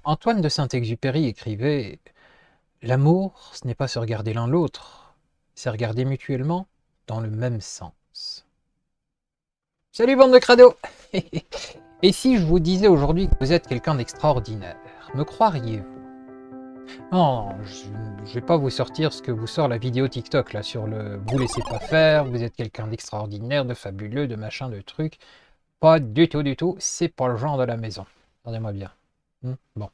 Antoine de Saint-Exupéry écrivait: l'amour, ce n'est pas se regarder l'un l'autre, c'est regarder mutuellement dans le même sens. Salut bande de crados. Et si je vous disais aujourd'hui que vous êtes quelqu'un d'extraordinaire, me croiriez-vous? Non, je vais pas vous sortir ce que vous sort la vidéo TikTok là sur le vous laissez pas faire, vous êtes quelqu'un d'extraordinaire, de fabuleux, de machin, de truc. Pas du tout, du tout, c'est pas le genre de la maison. Regardez-moi bien. Bon.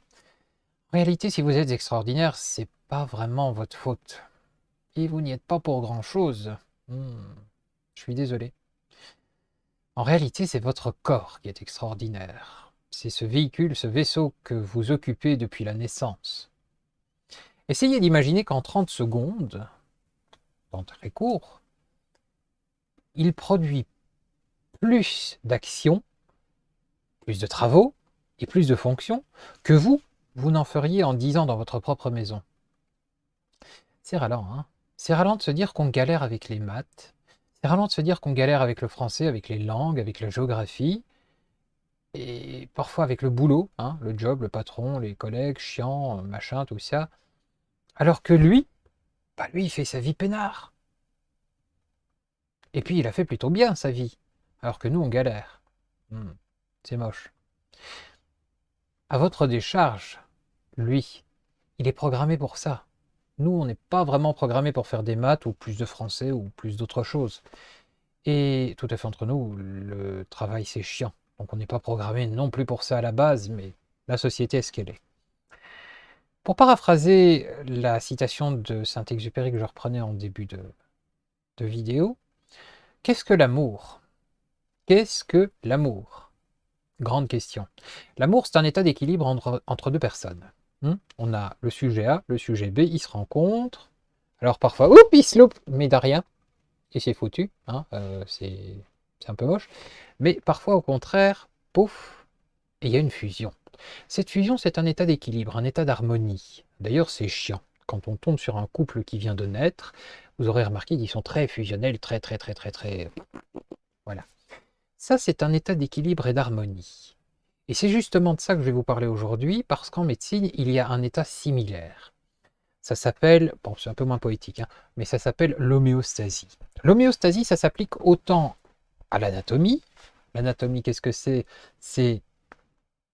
En réalité, si vous êtes extraordinaire, c'est pas vraiment votre faute. Et vous n'y êtes pas pour grand-chose. Je suis désolé. En réalité, c'est votre corps qui est extraordinaire. C'est ce véhicule, ce vaisseau que vous occupez depuis la naissance. Essayez d'imaginer qu'en 30 secondes, temps très court, il produit plus d'actions, plus de travaux et plus de fonctions que vous n'en feriez en 10 ans dans votre propre maison. C'est ralent, hein? C'est ralent de se dire qu'on galère avec les maths. C'est ralent de se dire qu'on galère avec le français, avec les langues, avec la géographie. Et parfois avec le boulot, hein, le job, le patron, les collègues, chiant, machin, tout ça. Alors que lui, lui, il fait sa vie peinard. Et puis il a fait plutôt bien sa vie. Alors que nous, on galère. C'est moche. À votre décharge, lui, il est programmé pour ça. Nous, on n'est pas vraiment programmé pour faire des maths ou plus de français ou plus d'autres choses. Et tout à fait entre nous, le travail c'est chiant. Donc on n'est pas programmé non plus pour ça à la base, mais la société est ce qu'elle est. Pour paraphraser la citation de Saint-Exupéry que je reprenais en début de vidéo, qu'est-ce que l'amour? Qu'est-ce que l'amour? Grande question. L'amour, c'est un état d'équilibre entre deux personnes. On a le sujet A, le sujet B, ils se rencontrent. Alors parfois, oups, ils se loupent, mais de rien. Et c'est foutu, hein, c'est un peu moche. Mais parfois, au contraire, pouf, et il y a une fusion. Cette fusion, c'est un état d'équilibre, un état d'harmonie. D'ailleurs, c'est chiant. Quand on tombe sur un couple qui vient de naître, vous aurez remarqué qu'ils sont très fusionnels, très. Voilà. Ça, c'est un état d'équilibre et d'harmonie. Et c'est justement de ça que je vais vous parler aujourd'hui, parce qu'en médecine, il y a un état similaire. Ça s'appelle, bon, c'est un peu moins poétique, hein, mais ça s'appelle l'homéostasie. L'homéostasie, ça s'applique autant à l'anatomie. L'anatomie, qu'est-ce que c'est? C'est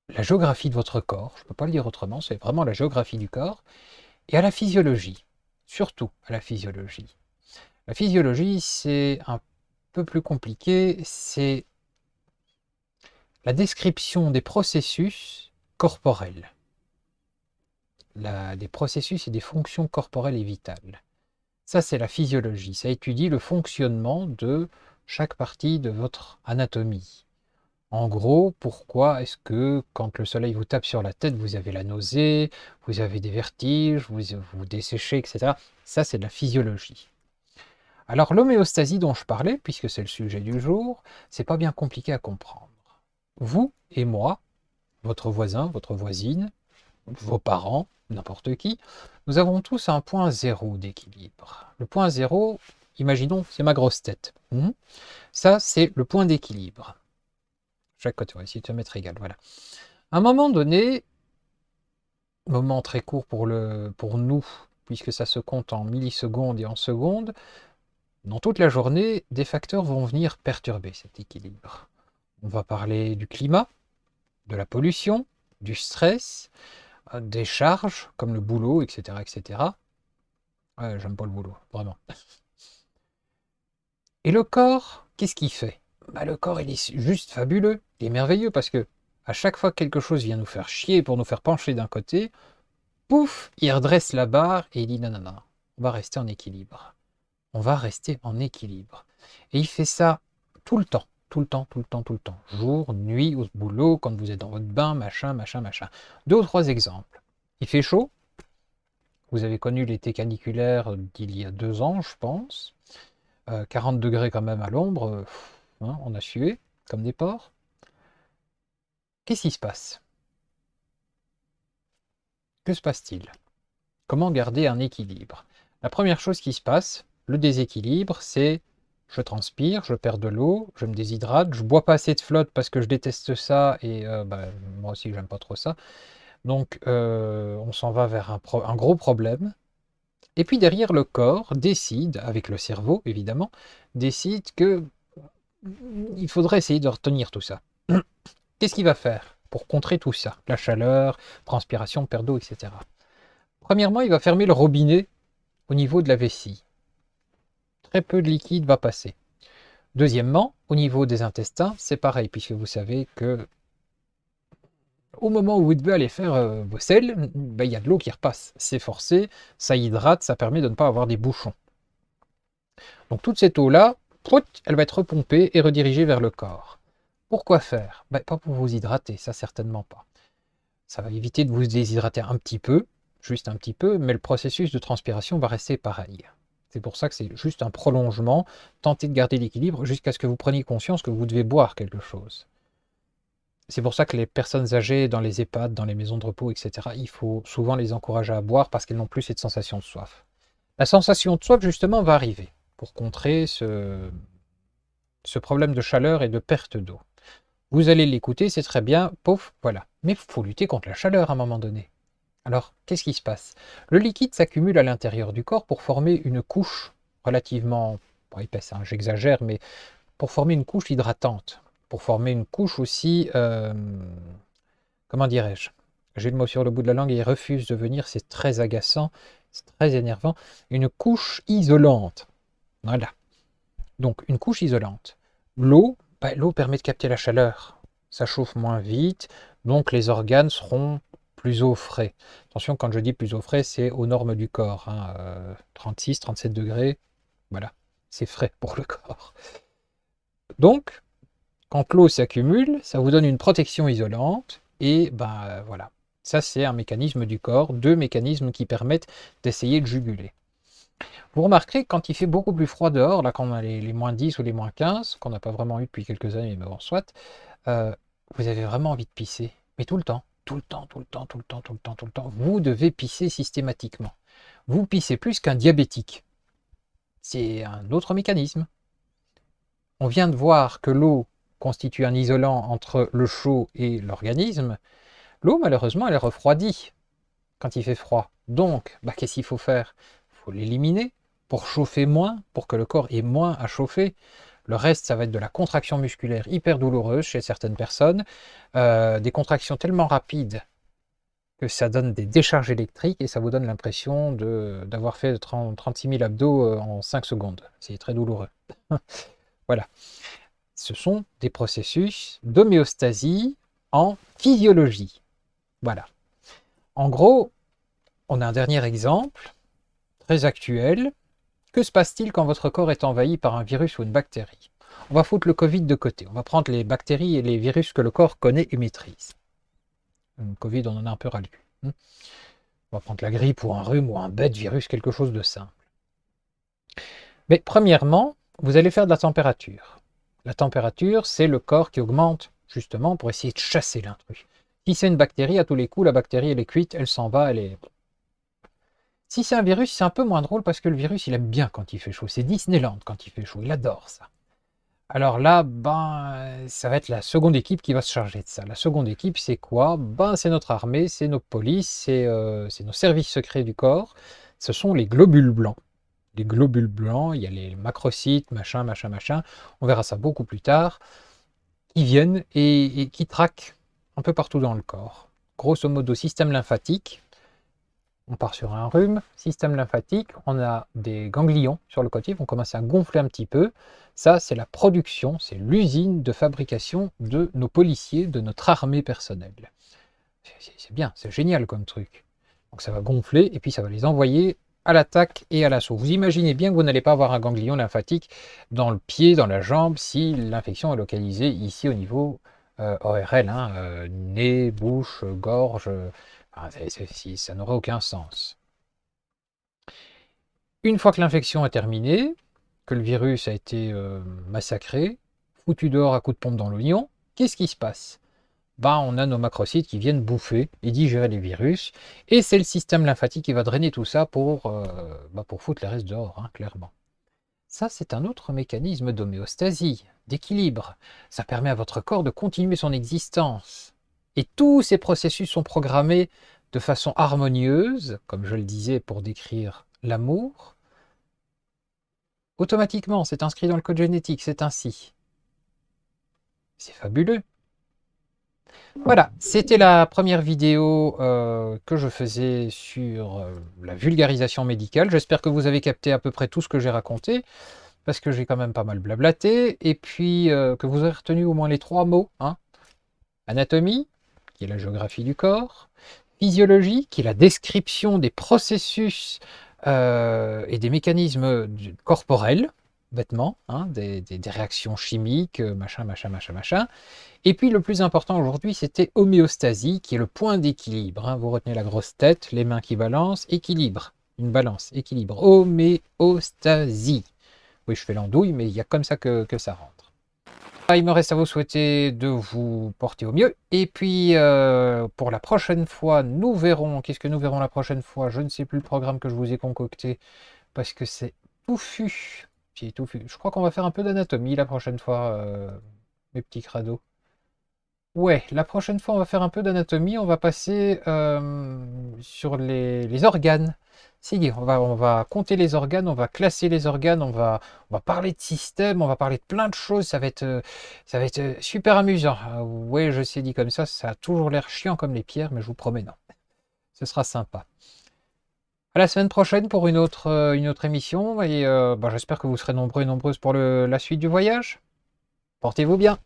la géographie de votre corps, je ne peux pas le dire autrement, c'est vraiment la géographie du corps, et à la physiologie, surtout à la physiologie. La physiologie, c'est un peu plus compliqué, c'est la description des processus corporels. Des processus et des fonctions corporelles et vitales. Ça, c'est la physiologie. Ça étudie le fonctionnement de chaque partie de votre anatomie. En gros, pourquoi est-ce que quand le soleil vous tape sur la tête, vous avez la nausée, vous avez des vertiges, vous desséchez, etc. Ça, c'est de la physiologie. Alors, l'homéostasie dont je parlais, puisque c'est le sujet du jour, c'est pas bien compliqué à comprendre. Vous et moi, votre voisin, votre voisine, vos parents, n'importe qui, nous avons tous un point zéro d'équilibre. Le point zéro, imaginons, c'est ma grosse tête. Ça, c'est le point d'équilibre. Chaque côté, on va essayer de se mettre égal, voilà. À un moment donné, moment très court pour nous, puisque ça se compte en millisecondes et en secondes, dans toute la journée, des facteurs vont venir perturber cet équilibre. On va parler du climat, de la pollution, du stress, des charges, comme le boulot, etc. etc. Ouais, j'aime pas le boulot, vraiment. Et le corps, qu'est-ce qu'il fait? Le corps, il est juste fabuleux, il est merveilleux, parce que à chaque fois que quelque chose vient nous faire chier pour nous faire pencher d'un côté, pouf, il redresse la barre et il dit non, non, non, on va rester en équilibre. On va rester en équilibre. Et il fait ça tout le temps, tout le temps, tout le temps, tout le temps. Jour, nuit, au boulot, quand vous êtes dans votre bain, machin, machin, machin. 2 ou 3 exemples. Il fait chaud. Vous avez connu l'été caniculaire d'il y a 2 ans, je pense. 40 degrés quand même à l'ombre. On a sué comme des porcs. Qu'est-ce qui se passe? Que se passe-t-il? Comment garder un équilibre? La première chose qui se passe, le déséquilibre, c'est je transpire, je perds de l'eau, je me déshydrate, je bois pas assez de flotte parce que je déteste ça et moi aussi j'aime pas trop ça. Donc, on s'en va vers un gros problème. Et puis derrière, le corps décide, avec le cerveau évidemment, décide que il faudrait essayer de retenir tout ça. Qu'est-ce qu'il va faire pour contrer tout ça? La chaleur, transpiration, perte d'eau, etc. Premièrement, il va fermer le robinet au niveau de la vessie. Très peu de liquide va passer. Deuxièmement, au niveau des intestins, c'est pareil, puisque vous savez que au moment où vous devez aller faire vos selles, ben, il y a de l'eau qui repasse. C'est forcé, ça hydrate, ça permet de ne pas avoir des bouchons. Donc toute cette eau-là, elle va être repompée et redirigée vers le corps. Pourquoi faire? Ben, pas pour vous hydrater, ça certainement pas. Ça va éviter de vous déshydrater un petit peu, juste un petit peu, mais le processus de transpiration va rester pareil. C'est pour ça que c'est juste un prolongement. Tentez de garder l'équilibre jusqu'à ce que vous preniez conscience que vous devez boire quelque chose. C'est pour ça que les personnes âgées dans les EHPAD, dans les maisons de repos, etc., il faut souvent les encourager à boire parce qu'elles n'ont plus cette sensation de soif. La sensation de soif, justement, va arriver pour contrer ce problème de chaleur et de perte d'eau. Vous allez l'écouter, c'est très bien, pouf, voilà. Mais il faut lutter contre la chaleur à un moment donné. Alors, qu'est-ce qui se passe? Le liquide s'accumule à l'intérieur du corps pour former une couche relativement, pas épaisse, hein, j'exagère, mais pour former une couche hydratante, pour former une couche aussi, comment dirais-je? J'ai le mot sur le bout de la langue et il refuse de venir, c'est très agaçant, c'est très énervant. Une couche isolante. Voilà. Donc, une couche isolante. L'eau, bah, l'eau permet de capter la chaleur. Ça chauffe moins vite, donc les organes seront plus au frais. Attention, quand je dis plus au frais, c'est aux normes du corps. Hein, 36, 37 degrés, voilà, c'est frais pour le corps. Donc, quand l'eau s'accumule, ça vous donne une protection isolante, et ben voilà. Ça, c'est un mécanisme du corps, deux mécanismes qui permettent d'essayer de juguler. Vous remarquerez que quand il fait beaucoup plus froid dehors, là quand on a les moins 10 ou les moins 15, qu'on n'a pas vraiment eu depuis quelques années, mais bon, soit, euh, vous avez vraiment envie de pisser. Mais tout le temps, tout le temps, tout le temps, tout le temps, tout le temps, tout le temps. Vous devez pisser systématiquement. Vous pissez plus qu'un diabétique. C'est un autre mécanisme. On vient de voir que l'eau constitue un isolant entre le chaud et l'organisme. L'eau, malheureusement, elle refroidit quand il fait froid. Donc, bah, qu'est-ce qu'il faut faire? Il faut l'éliminer pour chauffer moins, pour que le corps ait moins à chauffer. Le reste, ça va être de la contraction musculaire hyper douloureuse chez certaines personnes, des contractions tellement rapides que ça donne des décharges électriques et ça vous donne l'impression d'avoir fait 36 000 abdos en 5 secondes. C'est très douloureux. Voilà. Ce sont des processus d'homéostasie en physiologie. Voilà. En gros, on a un dernier exemple, très actuel. Que se passe-t-il quand votre corps est envahi par un virus ou une bactérie? On va foutre le Covid de côté. On va prendre les bactéries et les virus que le corps connaît et maîtrise. Le Covid, on en a un peu ras le cul. On va prendre la grippe ou un rhume ou un bête virus, quelque chose de simple. Mais premièrement, vous allez faire de la température. La température, c'est le corps qui augmente justement pour essayer de chasser l'intrus. Si c'est une bactérie, à tous les coups, la bactérie, elle est cuite, elle s'en va, elle est... Si c'est un virus, c'est un peu moins drôle parce que le virus, il aime bien quand il fait chaud. C'est Disneyland quand il fait chaud, il adore ça. Alors là, ben, ça va être la seconde équipe qui va se charger de ça. La seconde équipe, c'est quoi? Ben, c'est notre armée, c'est nos polices, c'est nos services secrets du corps. Ce sont les globules blancs. Les globules blancs, il y a les macrocytes, machin, machin, machin. On verra ça beaucoup plus tard. Qui viennent et qui traquent un peu partout dans le corps. Grosso modo, système lymphatique. On part sur un rhume, système lymphatique, on a des ganglions sur le côté, ils vont commencer à gonfler un petit peu. Ça, c'est la production, c'est l'usine de fabrication de nos policiers, de notre armée personnelle. C'est bien, c'est génial comme truc. Donc ça va gonfler et puis ça va les envoyer à l'attaque et à l'assaut. Vous imaginez bien que vous n'allez pas avoir un ganglion lymphatique dans le pied, dans la jambe, si l'infection est localisée ici au niveau ORL, hein, nez, bouche, gorge. Ça n'aurait aucun sens. Une fois que l'infection est terminée, que le virus a été massacré, foutu dehors à coups de pompe dans l'oignon, qu'est-ce qui se passe? Ben, on a nos macrocytes qui viennent bouffer et digérer les virus, et c'est le système lymphatique qui va drainer tout ça pour foutre les restes dehors, hein, clairement. Ça, c'est un autre mécanisme d'homéostasie, d'équilibre. Ça permet à votre corps de continuer son existence. et tous ces processus sont programmés de façon harmonieuse, comme je le disais pour décrire l'amour, automatiquement, c'est inscrit dans le code génétique, c'est ainsi. C'est fabuleux. Voilà, c'était la première vidéo que je faisais sur la vulgarisation médicale. J'espère que vous avez capté à peu près tout ce que j'ai raconté, parce que j'ai quand même pas mal blablaté, et puis que vous avez retenu au moins les 3 mots. Hein. Anatomie, qui est la géographie du corps, physiologie, qui est la description des processus et des mécanismes corporels, bêtement, hein, des réactions chimiques, machin, machin, machin, machin. Et puis le plus important aujourd'hui, c'était homéostasie, qui est le point d'équilibre. Hein. Vous retenez la grosse tête, les mains qui balancent, équilibre, une balance, équilibre, homéostasie. Oui, je fais l'andouille, mais il y a comme ça que ça rentre. Il me reste à vous souhaiter de vous porter au mieux. Et puis, pour la prochaine fois, nous verrons... Qu'est-ce que nous verrons la prochaine fois? Je ne sais plus le programme que je vous ai concocté, parce que c'est touffu. C'est touffu. Je crois qu'on va faire un peu d'anatomie la prochaine fois, mes petits crados. Ouais, la prochaine fois, on va faire un peu d'anatomie. On va passer sur les organes. Si, on va compter les organes, on va classer les organes, on va parler de système, on va parler de plein de choses. Ça va être super amusant. Ouais, je sais, dit comme ça a toujours l'air chiant comme les pierres, mais je vous promets, non. Ce sera sympa. À la semaine prochaine pour une autre émission. Et j'espère que vous serez nombreux et nombreuses pour la suite du voyage. Portez-vous bien.